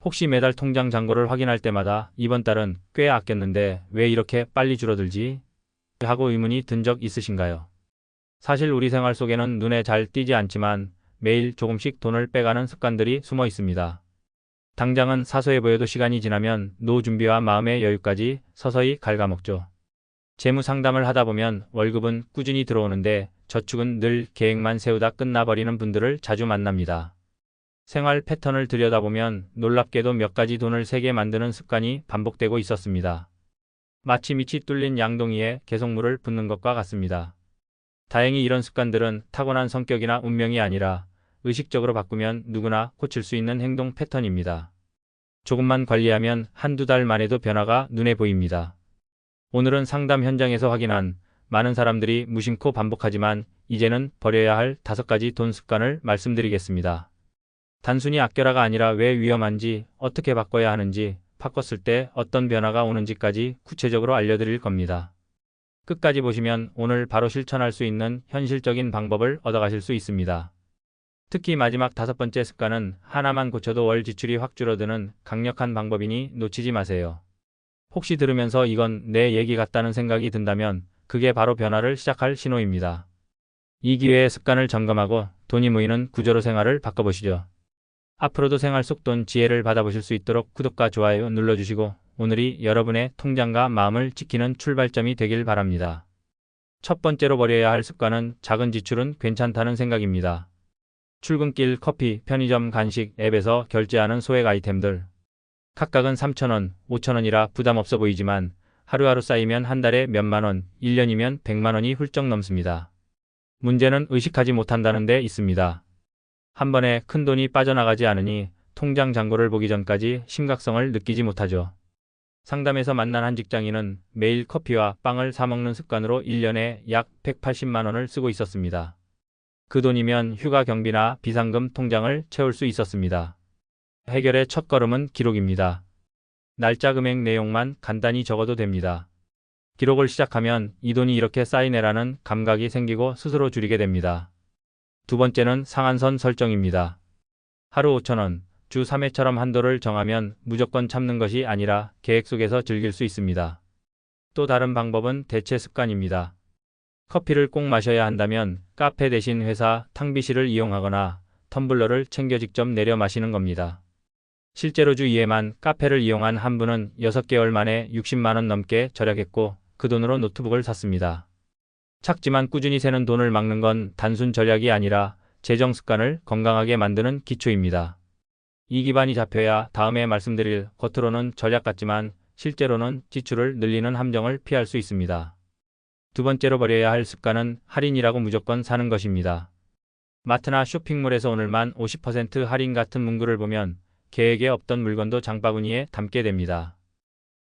혹시 매달 통장 잔고를 확인할 때마다 이번 달은 꽤 아꼈는데 왜 이렇게 빨리 줄어들지? 하고 의문이 든 적 있으신가요? 사실 우리 생활 속에는 눈에 잘 띄지 않지만 매일 조금씩 돈을 빼가는 습관들이 숨어 있습니다. 당장은 사소해 보여도 시간이 지나면 노후 준비와 마음의 여유까지 서서히 갉아먹죠. 재무 상담을 하다 보면 월급은 꾸준히 들어오는데 저축은 늘 계획만 세우다 끝나버리는 분들을 자주 만납니다. 생활 패턴을 들여다보면 놀랍게도 몇 가지 돈을 세게 만드는 습관이 반복되고 있었습니다. 마치 밑이 뚫린 양동이에 계속 물을 붓는 것과 같습니다. 다행히 이런 습관들은 타고난 성격이나 운명이 아니라 의식적으로 바꾸면 누구나 고칠 수 있는 행동 패턴입니다. 조금만 관리하면 한두 달 만에도 변화가 눈에 보입니다. 오늘은 상담 현장에서 확인한 많은 사람들이 무심코 반복하지만 이제는 버려야 할 5가지 돈 습관을 말씀드리겠습니다. 단순히 아껴라가 아니라 왜 위험한지, 어떻게 바꿔야 하는지, 바꿨을 때 어떤 변화가 오는지까지 구체적으로 알려드릴 겁니다. 끝까지 보시면 오늘 바로 실천할 수 있는 현실적인 방법을 얻어가실 수 있습니다. 특히 마지막 5번째 습관은 하나만 고쳐도 월 지출이 확 줄어드는 강력한 방법이니 놓치지 마세요. 혹시 들으면서 이건 내 얘기 같다는 생각이 든다면 그게 바로 변화를 시작할 신호입니다. 이 기회에 습관을 점검하고 돈이 모이는 구조로 생활을 바꿔보시죠. 앞으로도 생활 속 돈 지혜를 받아보실 수 있도록 구독과 좋아요 눌러주시고 오늘이 여러분의 통장과 마음을 지키는 출발점이 되길 바랍니다. 첫 번째로 버려야 할 습관은 작은 지출은 괜찮다는 생각입니다. 출근길 커피, 편의점 간식, 앱에서 결제하는 소액 아이템들. 각각은 3,000원, 5,000원이라 부담 없어 보이지만 하루하루 쌓이면 한 달에 몇만 원, 1년이면 100만 원이 훌쩍 넘습니다. 문제는 의식하지 못한다는 데 있습니다. 한 번에 큰 돈이 빠져나가지 않으니 통장 잔고를 보기 전까지 심각성을 느끼지 못하죠. 상담에서 만난 한 직장인은 매일 커피와 빵을 사 먹는 습관으로 1년에 약 180만 원을 쓰고 있었습니다. 그 돈이면 휴가 경비나 비상금 통장을 채울 수 있었습니다. 해결의 첫걸음은 기록입니다. 날짜, 금액, 내용만 간단히 적어도 됩니다. 기록을 시작하면 이 돈이 이렇게 쌓이네라는 감각이 생기고 스스로 줄이게 됩니다. 두 번째는 상한선 설정입니다. 하루 5,000원, 주 3회처럼 한도를 정하면 무조건 참는 것이 아니라 계획 속에서 즐길 수 있습니다. 또 다른 방법은 대체 습관입니다. 커피를 꼭 마셔야 한다면 카페 대신 회사 탕비실을 이용하거나 텀블러를 챙겨 직접 내려 마시는 겁니다. 실제로 주 2회만 카페를 이용한 한 분은 6개월 만에 60만 원 넘게 절약했고 그 돈으로 노트북을 샀습니다. 작지만 꾸준히 새는 돈을 막는 건 단순 전략이 아니라 재정 습관을 건강하게 만드는 기초입니다. 이 기반이 잡혀야 다음에 말씀드릴 겉으로는 전략 같지만 실제로는 지출을 늘리는 함정을 피할 수 있습니다. 두 번째로 버려야 할 습관은 할인이라고 무조건 사는 것입니다. 마트나 쇼핑몰에서 오늘만 50% 할인 같은 문구를 보면 계획에 없던 물건도 장바구니에 담게 됩니다.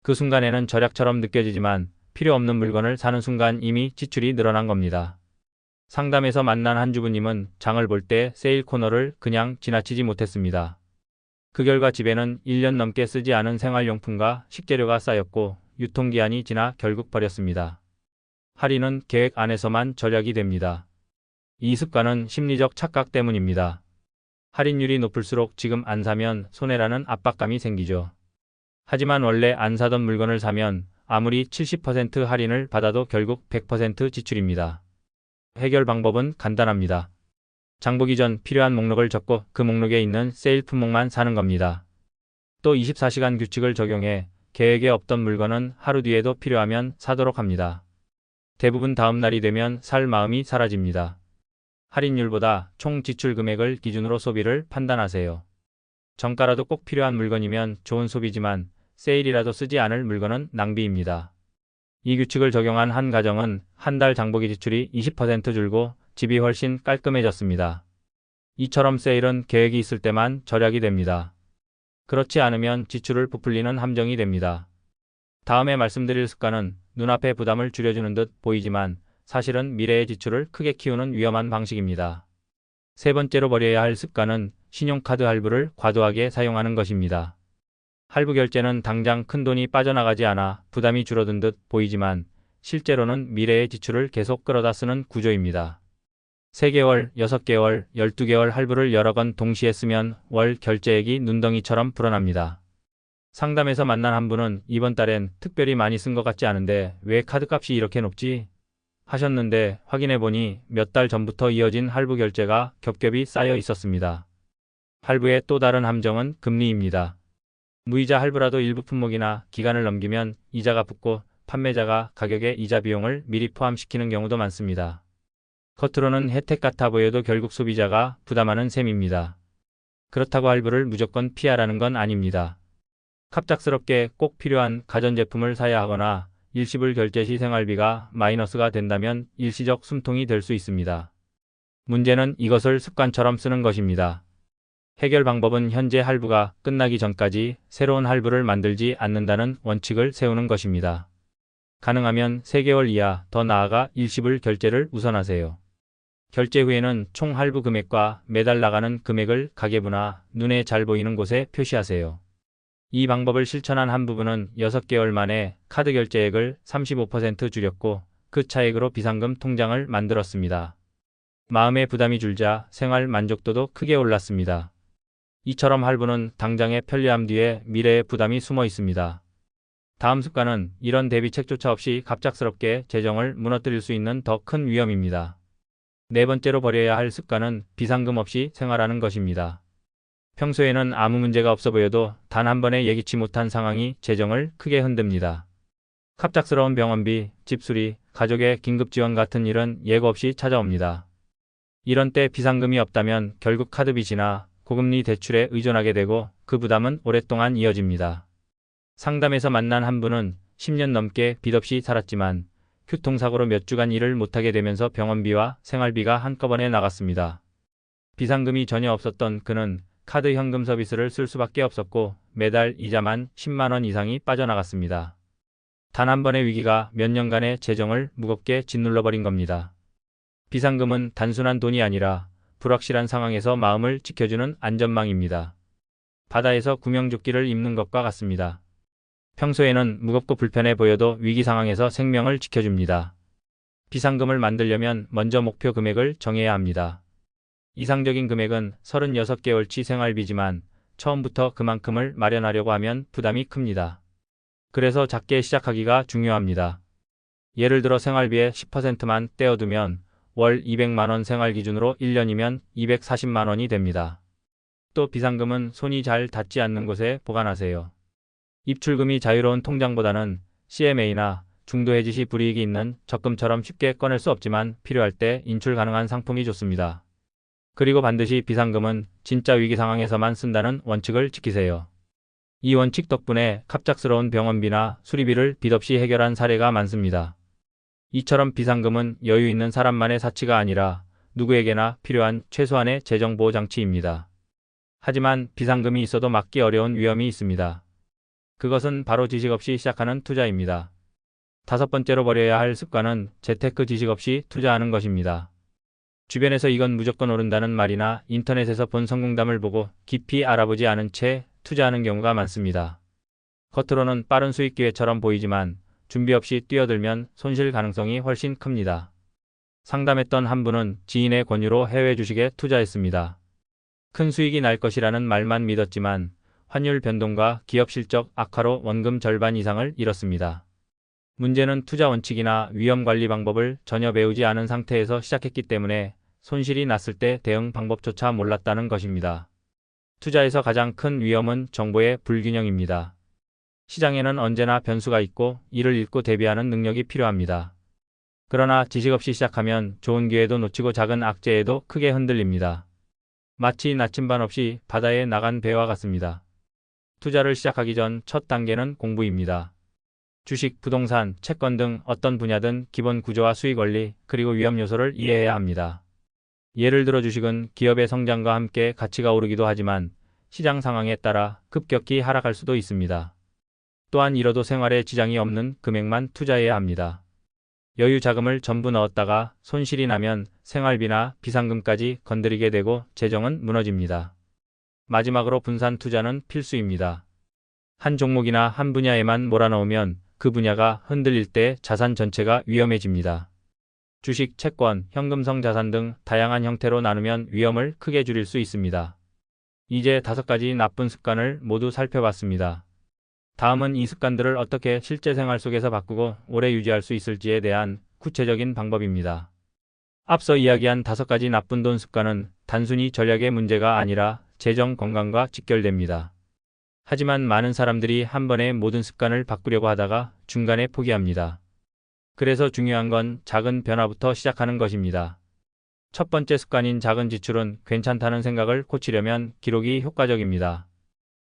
그 순간에는 절약처럼 느껴지지만 필요 없는 물건을 사는 순간 이미 지출이 늘어난 겁니다. 상담에서 만난 한 주부님은 장을 볼 때 세일 코너를 그냥 지나치지 못했습니다. 그 결과 집에는 1년 넘게 쓰지 않은 생활용품과 식재료가 쌓였고 유통기한이 지나 결국 버렸습니다. 할인은 계획 안에서만 절약이 됩니다. 이 습관은 심리적 착각 때문입니다. 할인율이 높을수록 지금 안 사면 손해라는 압박감이 생기죠. 하지만 원래 안 사던 물건을 사면 아무리 70% 할인을 받아도 결국 100% 지출입니다. 해결 방법은 간단합니다. 장보기 전 필요한 목록을 적고 그 목록에 있는 세일 품목만 사는 겁니다. 또 24시간 규칙을 적용해 계획에 없던 물건은 하루 뒤에도 필요하면 사도록 합니다. 대부분 다음 날이 되면 살 마음이 사라집니다. 할인율보다 총 지출 금액을 기준으로 소비를 판단하세요. 정가라도 꼭 필요한 물건이면 좋은 소비지만 세일이라도 쓰지 않을 물건은 낭비입니다. 이 규칙을 적용한 한 가정은 한 달 장보기 지출이 20% 줄고 집이 훨씬 깔끔해졌습니다. 이처럼 세일은 계획이 있을 때만 절약이 됩니다. 그렇지 않으면 지출을 부풀리는 함정이 됩니다. 다음에 말씀드릴 습관은 눈앞의 부담을 줄여주는 듯 보이지만 사실은 미래의 지출을 크게 키우는 위험한 방식입니다. 세 번째로 버려야 할 습관은 신용카드 할부를 과도하게 사용하는 것입니다. 할부 결제는 당장 큰 돈이 빠져나가지 않아 부담이 줄어든 듯 보이지만 실제로는 미래의 지출을 계속 끌어다 쓰는 구조입니다. 3개월, 6개월, 12개월 할부를 여러 건 동시에 쓰면 월 결제액이 눈덩이처럼 불어납니다. 상담에서 만난 한 분은 이번 달엔 특별히 많이 쓴 것 같지 않은데 왜 카드값이 이렇게 높지? 하셨는데 확인해보니 몇 달 전부터 이어진 할부 결제가 겹겹이 쌓여 있었습니다. 할부의 또 다른 함정은 금리입니다. 무이자 할부라도 일부 품목이나 기간을 넘기면 이자가 붙고 판매자가 가격에 이자 비용을 미리 포함시키는 경우도 많습니다. 겉으로는 혜택 같아 보여도 결국 소비자가 부담하는 셈입니다. 그렇다고 할부를 무조건 피하라는 건 아닙니다. 갑작스럽게 꼭 필요한 가전제품을 사야 하거나 일시불 결제 시 생활비가 마이너스가 된다면 일시적 숨통이 될 수 있습니다. 문제는 이것을 습관처럼 쓰는 것입니다. 해결 방법은 현재 할부가 끝나기 전까지 새로운 할부를 만들지 않는다는 원칙을 세우는 것입니다. 가능하면 3개월 이하, 더 나아가 일시불 결제를 우선하세요. 결제 후에는 총 할부 금액과 매달 나가는 금액을 가계부나 눈에 잘 보이는 곳에 표시하세요. 이 방법을 실천한 한 부부는 6개월 만에 카드 결제액을 35% 줄였고 그 차액으로 비상금 통장을 만들었습니다. 마음의 부담이 줄자 생활 만족도도 크게 올랐습니다. 이처럼 할부는 당장의 편리함 뒤에 미래의 부담이 숨어 있습니다. 다음 습관은 이런 대비책조차 없이 갑작스럽게 재정을 무너뜨릴 수 있는 더 큰 위험입니다. 네 번째로 버려야 할 습관은 비상금 없이 생활하는 것입니다. 평소에는 아무 문제가 없어 보여도 단 한 번에 예기치 못한 상황이 재정을 크게 흔듭니다. 갑작스러운 병원비, 집수리, 가족의 긴급 지원 같은 일은 예고 없이 찾아옵니다. 이런 때 비상금이 없다면 결국 카드 빚이나 고금리 대출에 의존하게 되고 그 부담은 오랫동안 이어집니다. 상담에서 만난 한 분은 10년 넘게 빚 없이 살았지만 교통사고로 몇 주간 일을 못하게 되면서 병원비와 생활비가 한꺼번에 나갔습니다. 비상금이 전혀 없었던 그는 카드 현금 서비스를 쓸 수밖에 없었고 매달 이자만 10만 원 이상이 빠져나갔습니다. 단 한 번의 위기가 몇 년간의 재정을 무겁게 짓눌러버린 겁니다. 비상금은 단순한 돈이 아니라 불확실한 상황에서 마음을 지켜주는 안전망입니다. 바다에서 구명조끼를 입는 것과 같습니다. 평소에는 무겁고 불편해 보여도 위기 상황에서 생명을 지켜줍니다. 비상금을 만들려면 먼저 목표 금액을 정해야 합니다. 이상적인 금액은 36개월치 생활비지만 처음부터 그만큼을 마련하려고 하면 부담이 큽니다. 그래서 작게 시작하기가 중요합니다. 예를 들어 생활비의 10%만 떼어두면 월 200만 원 생활 기준으로 1년이면 240만 원이 됩니다. 또 비상금은 손이 잘 닿지 않는 곳에 보관하세요. 입출금이 자유로운 통장보다는 CMA나 중도 해지 시 불이익이 있는 적금처럼 쉽게 꺼낼 수 없지만 필요할 때 인출 가능한 상품이 좋습니다. 그리고 반드시 비상금은 진짜 위기 상황에서만 쓴다는 원칙을 지키세요. 이 원칙 덕분에 갑작스러운 병원비나 수리비를 빚 없이 해결한 사례가 많습니다. 이처럼 비상금은 여유 있는 사람만의 사치가 아니라 누구에게나 필요한 최소한의 재정보호 장치입니다. 하지만 비상금이 있어도 막기 어려운 위험이 있습니다. 그것은 바로 지식 없이 시작하는 투자입니다. 다섯 번째로 버려야 할 습관은 재테크 지식 없이 투자하는 것입니다. 주변에서 이건 무조건 오른다는 말이나 인터넷에서 본 성공담을 보고 깊이 알아보지 않은 채 투자하는 경우가 많습니다. 겉으로는 빠른 수익 기회처럼 보이지만 준비 없이 뛰어들면 손실 가능성이 훨씬 큽니다. 상담했던 한 분은 지인의 권유로 해외 주식에 투자했습니다. 큰 수익이 날 것이라는 말만 믿었지만 환율 변동과 기업 실적 악화로 원금 절반 이상을 잃었습니다. 문제는 투자 원칙이나 위험 관리 방법을 전혀 배우지 않은 상태에서 시작했기 때문에 손실이 났을 때 대응 방법조차 몰랐다는 것입니다. 투자에서 가장 큰 위험은 정보의 불균형입니다. 시장에는 언제나 변수가 있고 이를 읽고 대비하는 능력이 필요합니다. 그러나 지식 없이 시작하면 좋은 기회도 놓치고 작은 악재에도 크게 흔들립니다. 마치 나침반 없이 바다에 나간 배와 같습니다. 투자를 시작하기 전 첫 단계는 공부입니다. 주식, 부동산, 채권 등 어떤 분야든 기본 구조와 수익 원리, 그리고 위험 요소를 이해해야 합니다. 예를 들어 주식은 기업의 성장과 함께 가치가 오르기도 하지만 시장 상황에 따라 급격히 하락할 수도 있습니다. 또한 잃어도 생활에 지장이 없는 금액만 투자해야 합니다. 여유 자금을 전부 넣었다가 손실이 나면 생활비나 비상금까지 건드리게 되고 재정은 무너집니다. 마지막으로 분산 투자는 필수입니다. 한 종목이나 한 분야에만 몰아넣으면 그 분야가 흔들릴 때 자산 전체가 위험해집니다. 주식, 채권, 현금성 자산 등 다양한 형태로 나누면 위험을 크게 줄일 수 있습니다. 이제 5가지 나쁜 습관을 모두 살펴봤습니다. 다음은 이 습관들을 어떻게 실제 생활 속에서 바꾸고 오래 유지할 수 있을지에 대한 구체적인 방법입니다. 앞서 이야기한 5가지 나쁜 돈 습관은 단순히 전략의 문제가 아니라 재정 건강과 직결됩니다. 하지만 많은 사람들이 한 번에 모든 습관을 바꾸려고 하다가 중간에 포기합니다. 그래서 중요한 건 작은 변화부터 시작하는 것입니다. 첫 번째 습관인 작은 지출은 괜찮다는 생각을 고치려면 기록이 효과적입니다.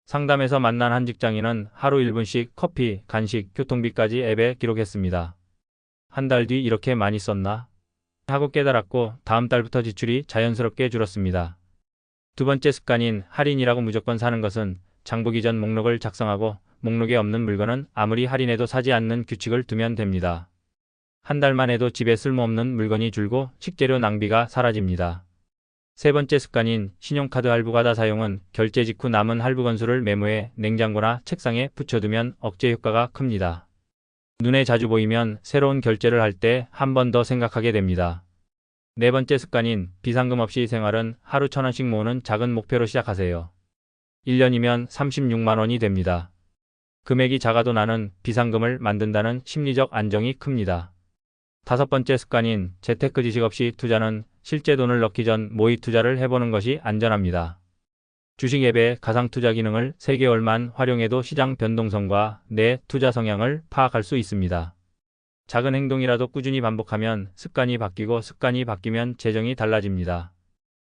상담에서 만난 한 직장인은 하루 1분씩 커피, 간식, 교통비까지 앱에 기록했습니다. 한 달 뒤 이렇게 많이 썼나? 하고 깨달았고 다음 달부터 지출이 자연스럽게 줄었습니다. 두 번째 습관인 할인이라고 무조건 사는 것은 장보기 전 목록을 작성하고 목록에 없는 물건은 아무리 할인해도 사지 않는 규칙을 두면 됩니다. 한 달만 해도 집에 쓸모없는 물건이 줄고 식재료 낭비가 사라집니다. 세 번째 습관인 신용카드 할부과다 사용은 결제 직후 남은 할부 건수를 메모해 냉장고나 책상에 붙여두면 억제 효과가 큽니다. 눈에 자주 보이면 새로운 결제를 할 때 한 번 더 생각하게 됩니다. 네 번째 습관인 비상금 없이 생활은 하루 1,000원씩 모으는 작은 목표로 시작하세요. 1년이면 36만 원이 됩니다. 금액이 작아도 나는 비상금을 만든다는 심리적 안정이 큽니다. 다섯 번째 습관인 재테크 지식 없이 투자는 실제 돈을 넣기 전 모의 투자를 해보는 것이 안전합니다. 주식 앱의 가상 투자 기능을 3개월만 활용해도 시장 변동성과 내 투자 성향을 파악할 수 있습니다. 작은 행동이라도 꾸준히 반복하면 습관이 바뀌고 습관이 바뀌면 재정이 달라집니다.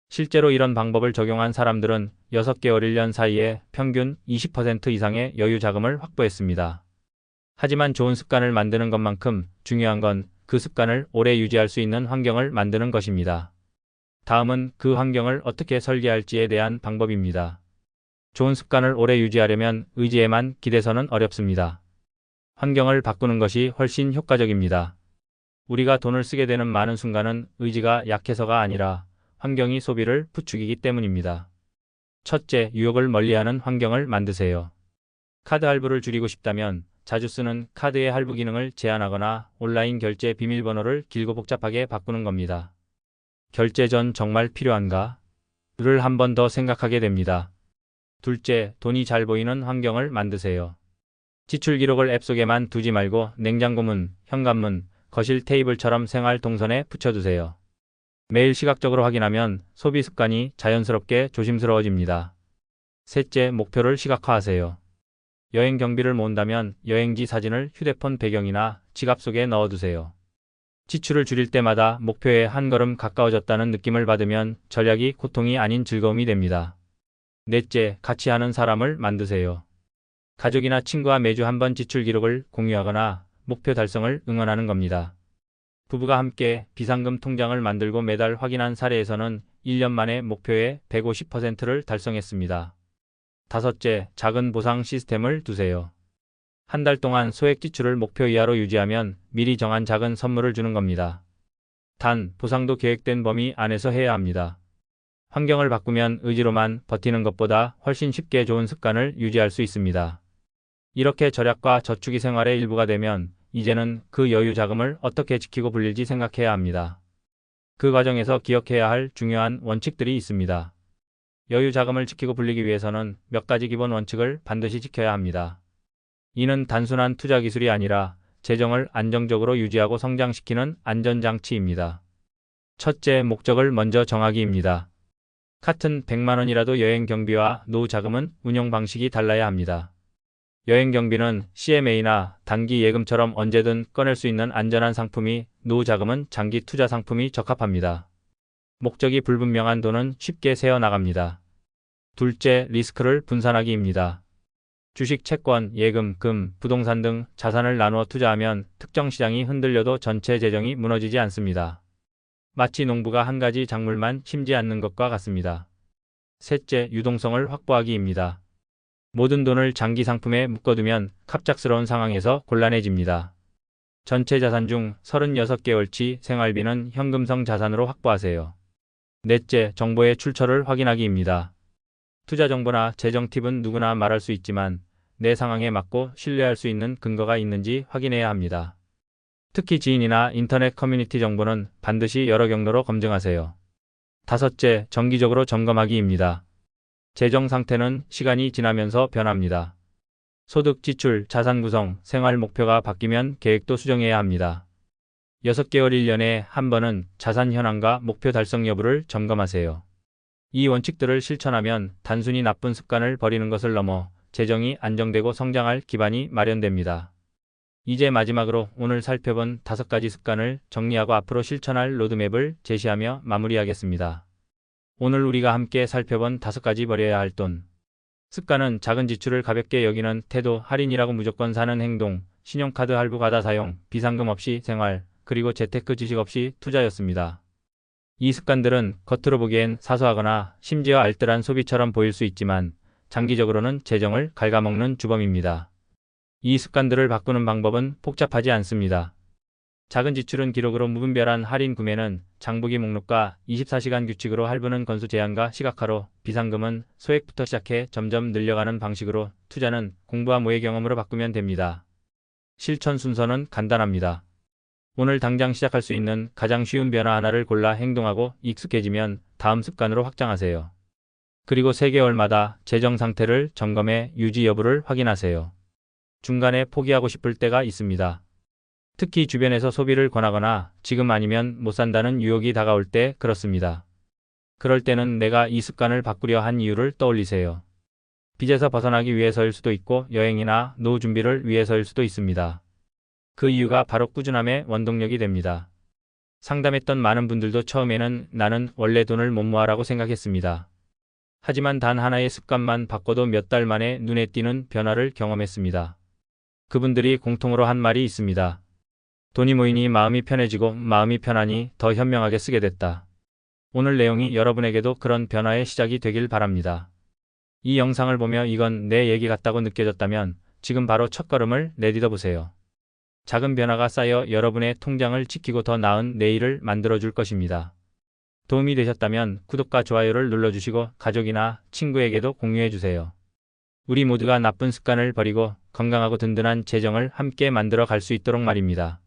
실제로 이런 방법을 적용한 사람들은 6개월 1년 사이에 평균 20% 이상의 여유 자금을 확보했습니다. 하지만 좋은 습관을 만드는 것만큼 중요한 건 그 습관을 오래 유지할 수 있는 환경을 만드는 것입니다. 다음은 그 환경을 어떻게 설계할지에 대한 방법입니다. 좋은 습관을 오래 유지하려면 의지에만 기대서는 어렵습니다. 환경을 바꾸는 것이 훨씬 효과적입니다. 우리가 돈을 쓰게 되는 많은 순간은 의지가 약해서가 아니라 환경이 소비를 부추기기 때문입니다. 첫째, 유혹을 멀리하는 환경을 만드세요. 카드 할부를 줄이고 싶다면 자주 쓰는 카드의 할부 기능을 제한하거나 온라인 결제 비밀번호를 길고 복잡하게 바꾸는 겁니다. 결제 전 정말 필요한가? 를 한 번 더 생각하게 됩니다. 둘째, 돈이 잘 보이는 환경을 만드세요. 지출 기록을 앱 속에만 두지 말고 냉장고 문, 현관문, 거실 테이블처럼 생활 동선에 붙여두세요. 매일 시각적으로 확인하면 소비 습관이 자연스럽게 조심스러워집니다. 셋째, 목표를 시각화하세요. 여행 경비를 모은다면 여행지 사진을 휴대폰 배경이나 지갑 속에 넣어두세요. 지출을 줄일 때마다 목표에 한 걸음 가까워졌다는 느낌을 받으면 전략이 고통이 아닌 즐거움이 됩니다. 넷째, 같이 하는 사람을 만드세요. 가족이나 친구와 매주 한 번 지출 기록을 공유하거나 목표 달성을 응원하는 겁니다. 부부가 함께 비상금 통장을 만들고 매달 확인한 사례에서는 1년 만에 목표의 150%를 달성했습니다. 다섯째, 작은 보상 시스템을 두세요. 한 달 동안 소액 지출을 목표 이하로 유지하면 미리 정한 작은 선물을 주는 겁니다. 단, 보상도 계획된 범위 안에서 해야 합니다. 환경을 바꾸면 의지로만 버티는 것보다 훨씬 쉽게 좋은 습관을 유지할 수 있습니다. 이렇게 절약과 저축이 생활의 일부가 되면 이제는 그 여유 자금을 어떻게 지키고 불릴지 생각해야 합니다. 그 과정에서 기억해야 할 중요한 원칙들이 있습니다. 여유 자금을 지키고 불리기 위해서는 몇 가지 기본 원칙을 반드시 지켜야 합니다. 이는 단순한 투자 기술이 아니라 재정을 안정적으로 유지하고 성장시키는 안전장치입니다. 첫째, 목적을 먼저 정하기입니다. 같은 100만 원이라도 여행 경비와 노후 자금은 운용 방식이 달라야 합니다. 여행 경비는 CMA나 단기 예금처럼 언제든 꺼낼 수 있는 안전한 상품이, 노후 자금은 장기 투자 상품이 적합합니다. 목적이 불분명한 돈은 쉽게 새어나갑니다. 둘째, 리스크를 분산하기입니다. 주식, 채권, 예금, 금, 부동산 등 자산을 나누어 투자하면 특정 시장이 흔들려도 전체 재정이 무너지지 않습니다. 마치 농부가 한 가지 작물만 심지 않는 것과 같습니다. 셋째, 유동성을 확보하기입니다. 모든 돈을 장기 상품에 묶어두면 갑작스러운 상황에서 곤란해집니다. 전체 자산 중 36개월치 생활비는 현금성 자산으로 확보하세요. 넷째, 정보의 출처를 확인하기입니다. 투자 정보나 재정 팁은 누구나 말할 수 있지만 내 상황에 맞고 신뢰할 수 있는 근거가 있는지 확인해야 합니다. 특히 지인이나 인터넷 커뮤니티 정보는 반드시 여러 경로로 검증하세요. 다섯째, 정기적으로 점검하기입니다. 재정 상태는 시간이 지나면서 변합니다. 소득, 지출, 자산 구성, 생활 목표가 바뀌면 계획도 수정해야 합니다. 6개월 1년에 한 번은 자산 현황과 목표 달성 여부를 점검하세요. 이 원칙들을 실천하면 단순히 나쁜 습관을 버리는 것을 넘어 재정이 안정되고 성장할 기반이 마련됩니다. 이제 마지막으로 오늘 살펴본 5가지 습관을 정리하고 앞으로 실천할 로드맵을 제시하며 마무리하겠습니다. 오늘 우리가 함께 살펴본 5가지 버려야 할 돈. 습관은 작은 지출을 가볍게 여기는 태도, 할인이라고 무조건 사는 행동, 신용카드 할부 과다 사용, 비상금 없이 생활, 그리고 재테크 지식 없이 투자였습니다. 이 습관들은 겉으로 보기엔 사소하거나 심지어 알뜰한 소비처럼 보일 수 있지만 장기적으로는 재정을 갉아먹는 주범입니다. 이 습관들을 바꾸는 방법은 복잡하지 않습니다. 작은 지출은 기록으로 무분별한 할인 구매는 장보기 목록과 24시간 규칙으로 할부는 건수 제한과 시각화로 비상금은 소액부터 시작해 점점 늘려가는 방식으로 투자는 공부와 모의 경험으로 바꾸면 됩니다. 실천 순서는 간단합니다. 오늘 당장 시작할 수 있는 가장 쉬운 변화 하나를 골라 행동하고 익숙해지면 다음 습관으로 확장하세요. 그리고 3개월마다 재정 상태를 점검해 유지 여부를 확인하세요. 중간에 포기하고 싶을 때가 있습니다. 특히 주변에서 소비를 권하거나 지금 아니면 못 산다는 유혹이 다가올 때 그렇습니다. 그럴 때는 내가 이 습관을 바꾸려 한 이유를 떠올리세요. 빚에서 벗어나기 위해서일 수도 있고 여행이나 노후 준비를 위해서일 수도 있습니다. 그 이유가 바로 꾸준함의 원동력이 됩니다. 상담했던 많은 분들도 처음에는 나는 원래 돈을 못 모아라고 생각했습니다. 하지만 단 하나의 습관만 바꿔도 몇 달 만에 눈에 띄는 변화를 경험했습니다. 그분들이 공통으로 한 말이 있습니다. 돈이 모이니 마음이 편해지고 마음이 편하니 더 현명하게 쓰게 됐다. 오늘 내용이 여러분에게도 그런 변화의 시작이 되길 바랍니다. 이 영상을 보며 이건 내 얘기 같다고 느껴졌다면 지금 바로 첫걸음을 내딛어 보세요. 작은 변화가 쌓여 여러분의 통장을 지키고 더 나은 내일을 만들어줄 것입니다. 도움이 되셨다면 구독과 좋아요를 눌러주시고 가족이나 친구에게도 공유해주세요. 우리 모두가 나쁜 습관을 버리고 건강하고 든든한 재정을 함께 만들어 갈 수 있도록 말입니다.